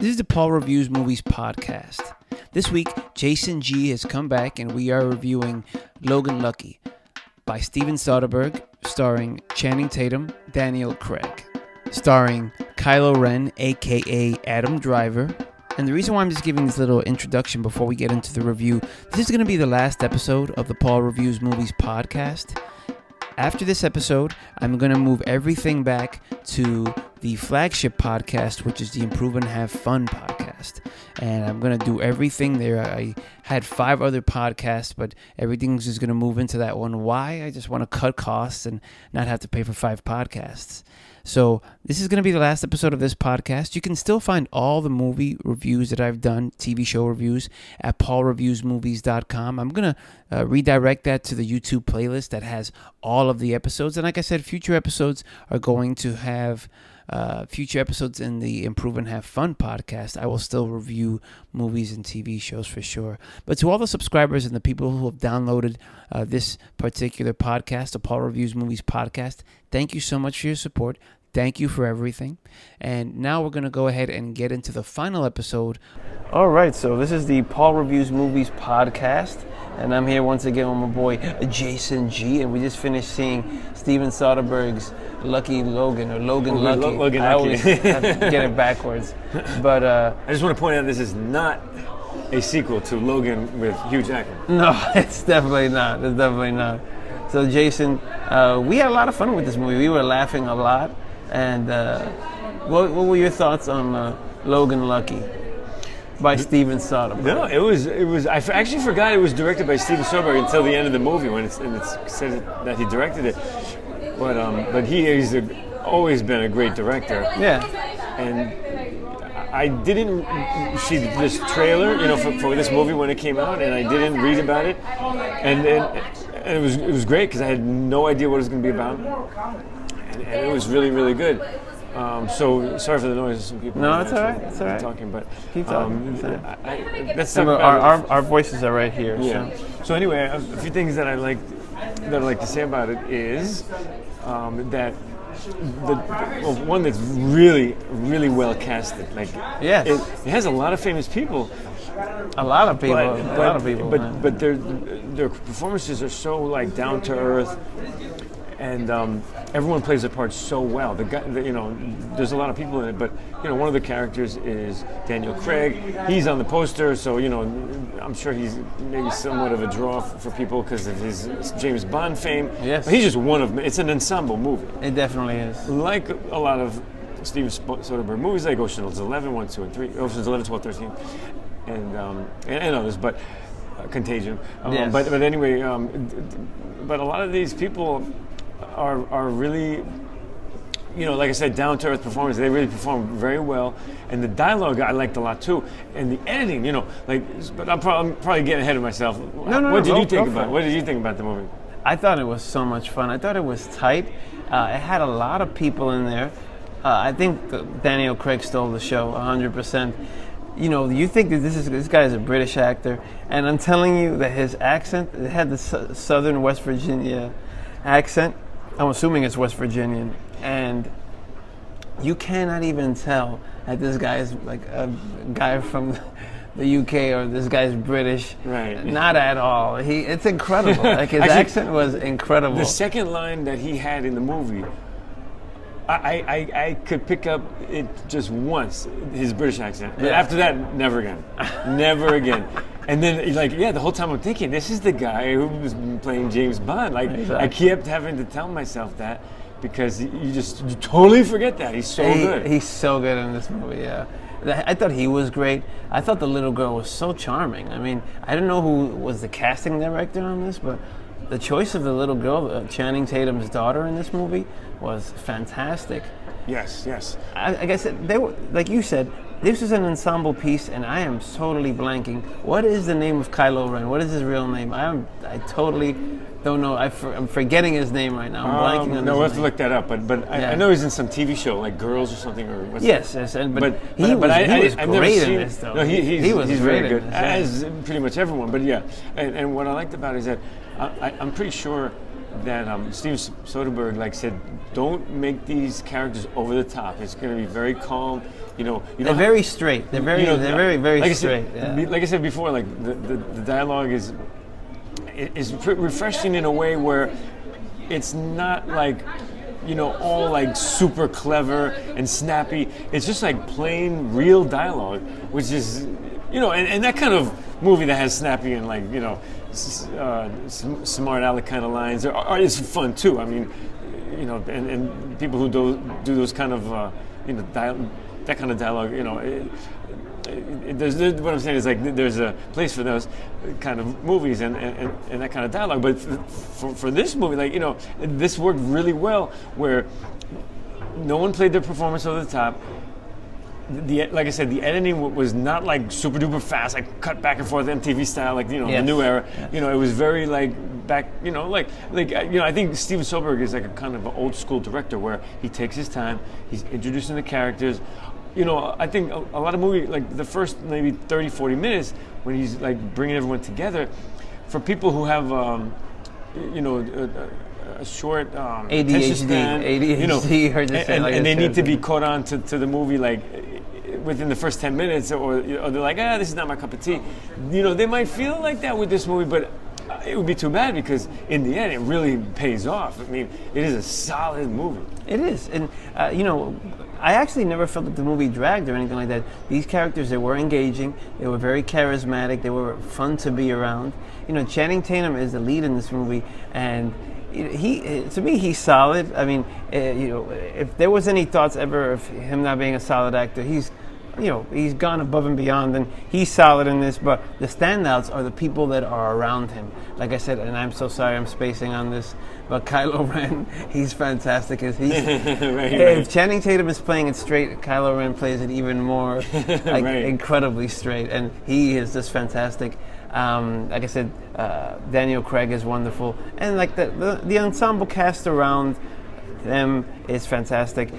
This is the Paul Reviews Movies podcast. This week, Jason G has come back and we are reviewing Logan Lucky by Steven Soderbergh, starring Channing Tatum, Daniel Craig, starring Kylo Ren, aka Adam Driver. And the reason why I'm just giving this little introduction before we get into the review, this is going to be the last episode of the Paul Reviews Movies podcast. After this episode, I'm going to move everything back to the flagship podcast, which is the Improve and Have Fun podcast. And I'm going to do everything there. I had 5 other podcasts, but everything's just going to move into that one. Why? I just want to cut costs and not have to pay for 5 podcasts. So this is going to be the last episode of this podcast. You can still find all the movie reviews that I've done, TV show reviews, at paulreviewsmovies.com. I'm going to redirect that to the YouTube playlist that has all of the episodes. And like I said, future episodes are going to have future episodes in the Improve and Have Fun podcast. I will still review movies and TV shows for sure. But to all the subscribers and the people who have downloaded this particular podcast, the Paul Reviews Movies podcast, thank you so much for your support. Thank you for everything. And now we're going to go ahead and get into the final episode. All right, so this is the Paul Reviews Movies podcast. And I'm here once again with my boy Jason G. And we just finished seeing Steven Soderbergh's Logan Lucky. Logan Lucky. I always have to get it backwards. But I just want to point out this is not a sequel to Logan with Hugh Jackman. No, it's definitely not. It's definitely not. So Jason, we had a lot of fun with this movie. We were laughing a lot. And what were your thoughts on Logan Lucky by Steven Soderbergh? No, it was. I actually forgot it was directed by Steven Soderbergh until the end of the movie when it said that he directed it. But he's always been a great director. Yeah. And I didn't see this trailer, for this movie when it came out, and I didn't read about it, and it was great because I had no idea what it was going to be about, and it was really, really good. So sorry for the noise of some people. No, it's all right. It's all right. Talking, but keep talking. That's our voices are right here. Yeah. So anyway, a few things that I like to say about it is that one that's really, really well casted. Like, yes, it has a lot of famous people. A lot of people. But their performances are so like down to earth, and everyone plays their part so well. There's a lot of people in it, but one of the characters is Daniel Craig. He's on the poster, so I'm sure he's maybe somewhat of a draw for people because of his James Bond fame. Yes, but he's just one of them. It's an ensemble movie. It definitely is. Like a lot of Steven Soderbergh movies, like Ocean's 11, 1, 2, and 3, Ocean's 11, 12, 13, and others, but Contagion. Yes. But anyway, but a lot of these people are really, like I said, down-to-earth performers. They really perform very well, and the dialogue I liked a lot too, and the editing, But I'm probably getting ahead of myself. What did you think about the movie? I thought it was so much fun. I thought it was tight. It had a lot of people in there. I think Daniel Craig stole the show 100%. You think that this guy is a British actor, and I'm telling you that his accent, it had the southern West Virginia accent. I'm assuming it's West Virginian, and you cannot even tell that this guy is like a guy from the UK or this guy's British. Right. Not at all. It's incredible. Like his accent was incredible. The second line that he had in the movie, I could pick up it just once, his British accent. But after that, never again. Never again. And then, the whole time I'm thinking, this is the guy who was playing James Bond. Exactly. I kept having to tell myself that because you totally forget that. He's so good. He's so good in this movie, yeah. I thought he was great. I thought the little girl was so charming. I mean, I don't know who was the casting director on this, but the choice of the little girl, Channing Tatum's daughter in this movie, was fantastic. Yes. Like I said, they were, like you said, this is an ensemble piece, and I am totally blanking. What is the name of Kylo Ren? What is his real name? I totally don't know. I'm forgetting his name right now. I'm blanking on his name. No, we'll have to look that up. But I know he's in some TV show, like Girls or something. Or what's yes. But he was great in this, though. No, he was very good, this, as pretty much everyone. But yeah, and what I liked about it is that I'm pretty sure that Steven Soderbergh said, don't make these characters over the top. It's going to be very calm. They're very straight. They're very, very like straight. Like I said before, like the dialogue is refreshing in a way where it's not like, all like super clever and snappy. It's just like plain real dialogue, which is, and that kind of movie that has snappy and like, smart aleck kind of lines is fun too. I mean, and people who do those kind of, that kind of dialogue, what I'm saying is like there's a place for those kind of movies and that kind of dialogue. But for this movie, like, this worked really well where no one played their performance over the top. Like I said, the editing was not like super duper fast, like cut back and forth MTV style, like the new era. Yes. It was very like back, I think Steven Soderbergh is like a kind of an old school director where he takes his time, he's introducing the characters. I think a lot of movies, like the first maybe 30, 40 minutes when he's like bringing everyone together, for people who have a short attention span, and they need to be caught on to the movie like within the first 10 minutes, or they're like, this is not my cup of tea. They might feel like that with this movie, but it would be too bad because in the end it really pays off. I mean, it is a solid movie. It is, and I actually never felt that the movie dragged or anything like that. These characters, they were engaging, they were very charismatic, they were fun to be around. Channing Tatum is the lead in this movie, and to me, he's solid. I mean, if there was any thoughts ever of him not being a solid actor, he's gone above and beyond, and he's solid in this. But the standouts are the people that are around him. Like I said, and I'm so sorry I'm spacing on this, but Kylo Ren, he's fantastic. If Channing Tatum is playing it straight, Kylo Ren plays it even more, incredibly straight, and he is just fantastic. Like I said, Daniel Craig is wonderful, and like the ensemble cast around them is fantastic.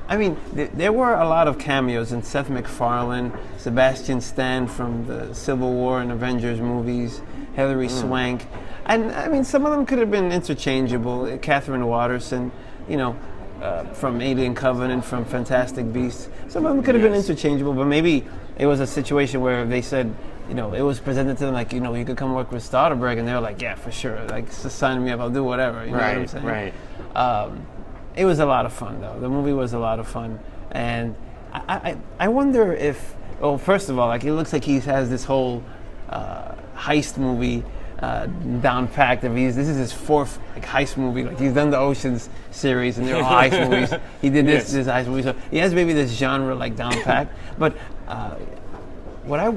I mean, there were a lot of cameos in Seth MacFarlane, Sebastian Stan from the Civil War and Avengers movies, Hilary Swank, and I mean, some of them could have been interchangeable. Catherine Watterson, from Alien Covenant, from Fantastic Beasts. Some of them could have been interchangeable, but maybe it was a situation where they said, it was presented to them like, you could come work with Soderbergh, and they were like, yeah, for sure, like, just sign me up, I'll do whatever. You know what I'm saying? Right. It was a lot of fun, though. The movie was a lot of fun, and I wonder if, first of all, like, it looks like he has this whole heist movie down packed. This is his fourth heist movie. Like, he's done the Ocean's series, and they're all heist movies. He did this heist movie, so he has maybe this genre like down packed. But what I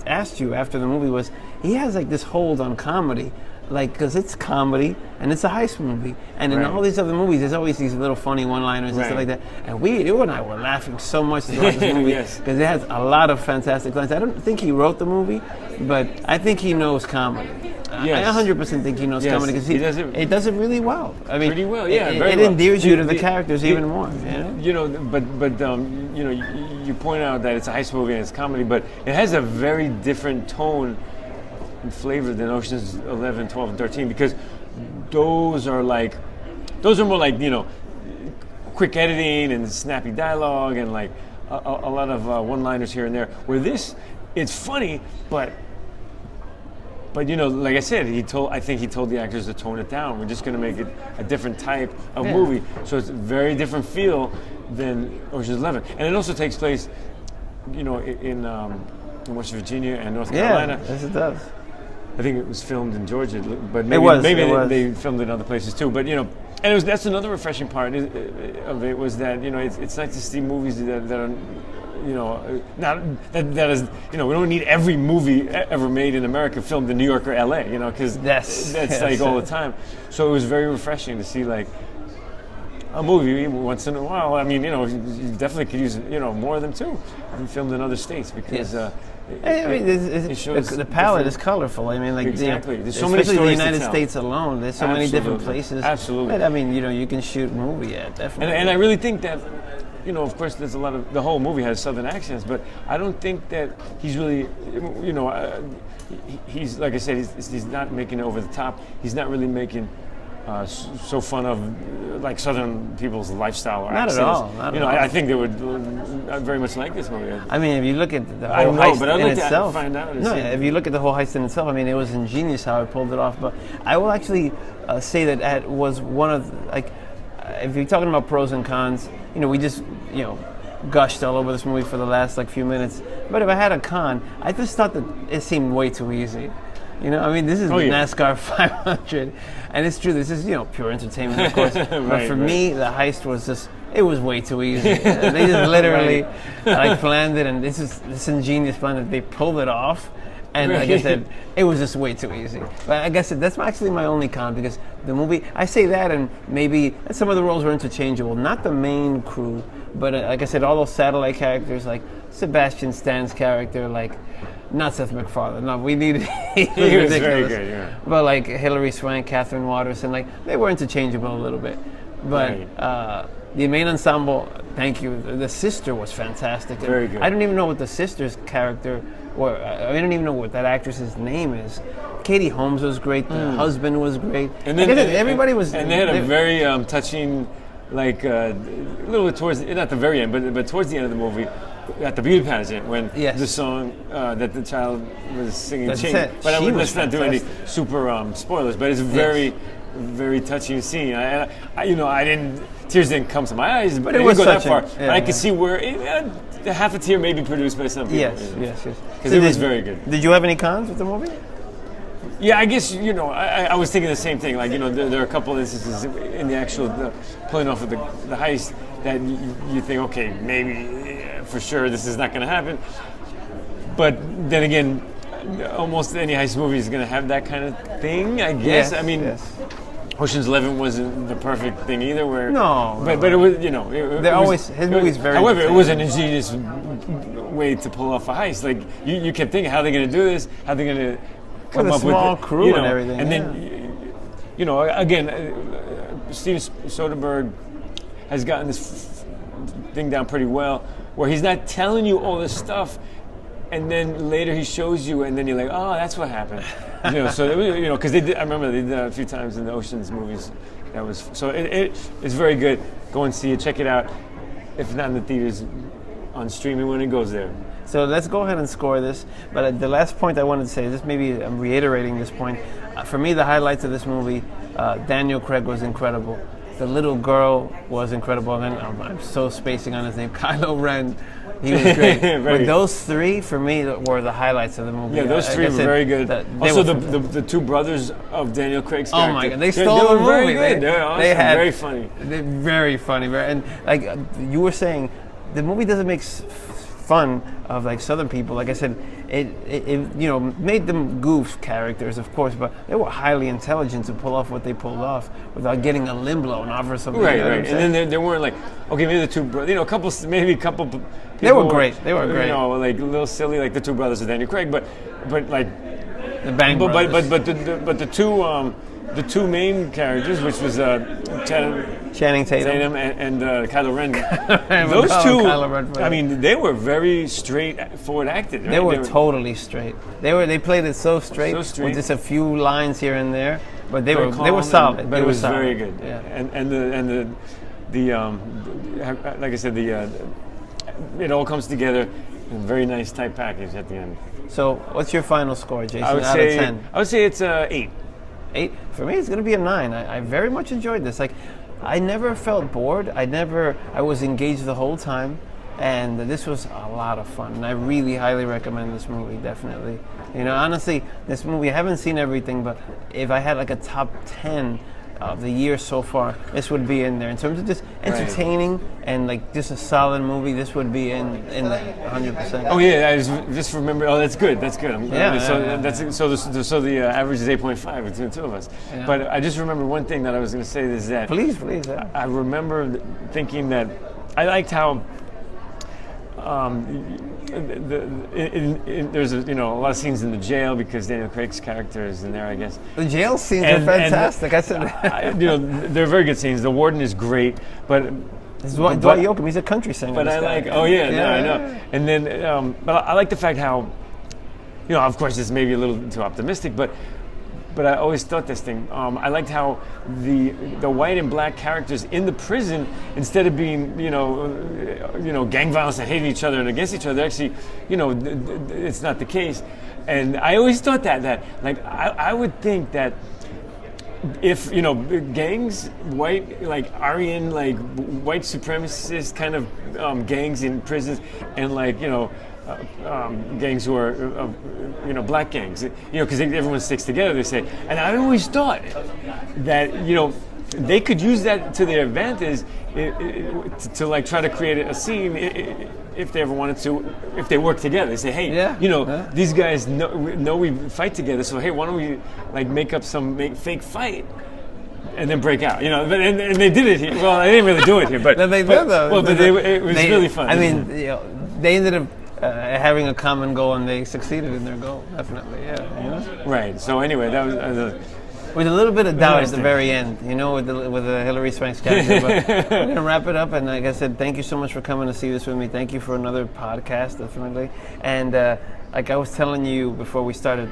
asked you after the movie was, he has like this hold on comedy. Like, because it's comedy and it's a heist movie, and in all these other movies, there's always these little funny one-liners and stuff like that. And you and I were laughing so much throughout this movie because it has a lot of fantastic lines. I don't think he wrote the movie, but I think he knows comedy. I 100% think he knows comedy because it does it really well. I mean, pretty well, it endears you to the characters even more. You point out that it's a heist movie and it's comedy, but it has a very different tone and flavor than Ocean's 11, 12, and 13, because those are more like quick editing and snappy dialogue and like a lot of one-liners here and there. Where this, it's funny, but like I said, I think he told the actors to tone it down. We're just going to make it a different type of movie, so it's a very different feel than Ocean's 11, and it also takes place, in West Virginia and North Carolina. Yes, it does. I think it was filmed in Georgia, but maybe they filmed it in other places too. But and that's another refreshing part of it was that it's nice to see movies that are not that is we don't need every movie ever made in America filmed in New York or LA, because that's like all the time. So it was very refreshing to see like a movie once in a while. I mean, you definitely could use more of them too, and filmed in other states because. The palette is colorful. I mean, like exactly. There's so many especially stories the United to tell. States alone. There's so many different places. Absolutely. But, I mean, you can shoot a movie definitely. And I really think that, of course, there's a lot of the whole movie has Southern accents, but I don't think that he's really, he's like I said, he's not making it over the top. He's not really making so fun of like Southern people's lifestyle or Not accents. at all. Not You know, at all. I think they would very much like this movie. I mean, if you look at the I whole know, heist but I'd in like to itself, find out and no, see. if you look at the whole heist in itself, I mean, it was ingenious how it pulled it off. But I will actually say that was one of like, if you're talking about pros and cons, you know, we just gushed all over this movie for the last like few minutes. But if I had a con, I just thought that it seemed way too easy. You know, I mean, this is NASCAR 500, and it's true. This is pure entertainment, of course. But for me, the heist was just. It was way too easy. They just literally like planned it, and this is this ingenious plan that they pulled it off. And like I said, it was just way too easy. But I guess that's actually my only con, because the movie, I say that, and maybe some of the roles were interchangeable. Not the main crew, but like I said, all those satellite characters, like Sebastian Stan's character, like not Seth MacFarlane. No, we needed. He was ridiculous. Very good, yeah. But like Hilary Swank, Catherine Waterston, like they were interchangeable a little bit. But the main ensemble, thank you. The sister was fantastic. Very good. I don't even know what the sister's character, or I don't even know what that actress's name is. Katie Holmes was great. The husband was great. And then everybody was. And they had a very touching, like a little bit towards not the very end, but towards the end of the movie, at the beauty pageant when the song that the child was singing. That's it. But let's not do any fantastic. super spoilers. But it's a very, very touching scene. I didn't. Tears didn't come to my eyes, but it was didn't go that touching. far. Yeah, I could see where half a tear may be produced by some people. Yes. Because it was very good. Did you have any cons with the movie? Yeah, I guess, I was thinking the same thing. Like, there are a couple of instances in the actual pulling off of the heist that you think, okay, maybe for sure this is not going to happen. But then again, almost any heist movie is going to have that kind of thing, I guess. I mean, Ocean's 11 wasn't the perfect thing either. But it was, his movie's very. However, it was an ingenious way to pull off a heist. Like you kept thinking, how are they going to do this? How are they going to come up with a small crew and everything? And then, again, Steven Soderbergh has gotten this thing down pretty well, where he's not telling you all this stuff, and then later he shows you, and then you're like, oh, that's what happened. So because I remember they did that a few times in the Ocean's movies. That was so. It's very good. Go and see it. Check it out. If not in the theaters, on streaming when it goes there. So let's go ahead and score this. But the last point I wanted to say, maybe I'm reiterating this point. For me, the highlights of this movie, Daniel Craig was incredible. The little girl was incredible. And I'm so spacing on his name, Kylo Ren. He was great. But those three, for me, were the highlights of the movie. Yeah, those three were very good. Also, the two brothers of Daniel Craig's character. Oh my God, they stole the movie. Very good. They're awesome. Very funny. They're very funny. And like you were saying, the movie doesn't make fun of like Southern people. Like I said, it made them goof characters, of course, but they were highly intelligent to pull off what they pulled off without getting a limb blown off or something. Right. And then they weren't like, okay, maybe the two brothers, a couple. They were great. Like a little silly, like the two brothers of Daniel Craig, but like the Bang Brothers. But the two main characters, which was Channing Tatum and Kylo Ren. Those two, I mean, they were very straightforward acted. Right? They were totally straight. They played it so straight, with just a few lines here and there, but they were solid. But it was very good. Yeah. And the like I said, it all comes together in a very nice tight package at the end. So, what's your final score, Jason? Out of 10? I would say it's 8. 8? For me, it's going to be a 9. I very much enjoyed this. Like, I never felt bored. I was engaged the whole time, and this was a lot of fun. And I really highly recommend this movie, definitely. Honestly, this movie, I haven't seen everything, but if I had like a top 10 of the year so far, this would be in there. In terms of just entertaining and like just a solid movie, this would be in there 100%. Oh yeah, I just remember. Oh, that's good. That's good. So the average is 8.5 between the two of us. Yeah. But I just remember one thing that I was going to say is that please. Yeah. I remember thinking that I liked how. There's a lot of scenes in the jail because Daniel Craig's character is in there, I guess. The jail scenes are fantastic. I said, they're very good scenes. The warden is great, but Dwight Yoakam, he's a country singer. But I like, I know. And then, but I like the fact how, of course, this may be a little too optimistic, but but I always thought this thing. I liked how the white and black characters in the prison, instead of being gang violence and hating each other and against each other, actually, it's not the case. And I always thought that like I would think that if gangs, white, like Aryan, like white supremacist kind of gangs in prisons, and like gangs who are black gangs, because everyone sticks together, they say. And I always thought that they could use that to their advantage to like try to create a scene if they ever wanted to, if they work together. They say, hey, these guys know we fight together, so hey, why don't we like make up some fake fight and then break out, and they did it here. Well, they didn't really do it here, but they did though. Well, but it was really fun. I mean, they ended up having a common goal, and they succeeded in their goal. Definitely, yeah. Right. So anyway, that was. With a little bit of doubt at the very end, with the Hilary Swank's character. But we're gonna wrap it up, and like I said, thank you so much for coming to see this with me. Thank you for another podcast, definitely. And like I was telling you before we started,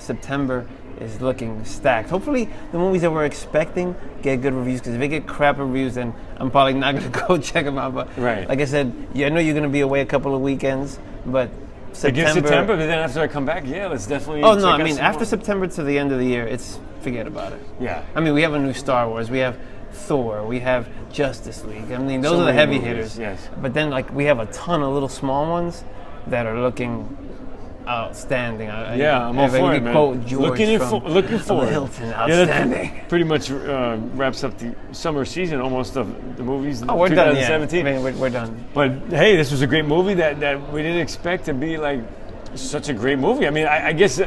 September is looking stacked. Hopefully, the movies that we're expecting get good reviews. Because if they get crap reviews, then I'm probably not gonna go check them out. But like I said, I know you're gonna be away a couple of weekends, but. September, but then after I come back, let's definitely. Oh no, I mean after September to the end of the year, forget about it. Yeah. I mean, we have a new Star Wars, we have Thor, we have Justice League. I mean, those are the heavy hitters. Yes. But then, like, we have a ton of little small ones that are looking outstanding. I'm all for it, man. Quote George looking forward. Hilton, outstanding. That pretty much wraps up the summer season almost of the movies. We're 2017. done. Yeah. I mean, we're done. But hey, this was a great movie that we didn't expect to be like such a great movie. I mean, I guess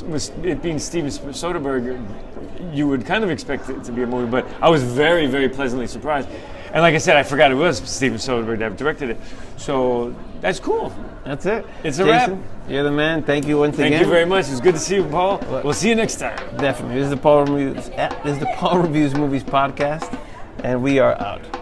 with it being Steven Soderbergh, you would kind of expect it to be a movie, but I was very, very pleasantly surprised. And like I said, I forgot it was Steven Soderbergh that directed it. So that's cool. That's it. It's a Jason, wrap. You're the man. Thank you once again. Thank you very much. It's good to see you, Paul. We'll see you next time. Definitely. This is the Paul Reviews Movies podcast, and we are out.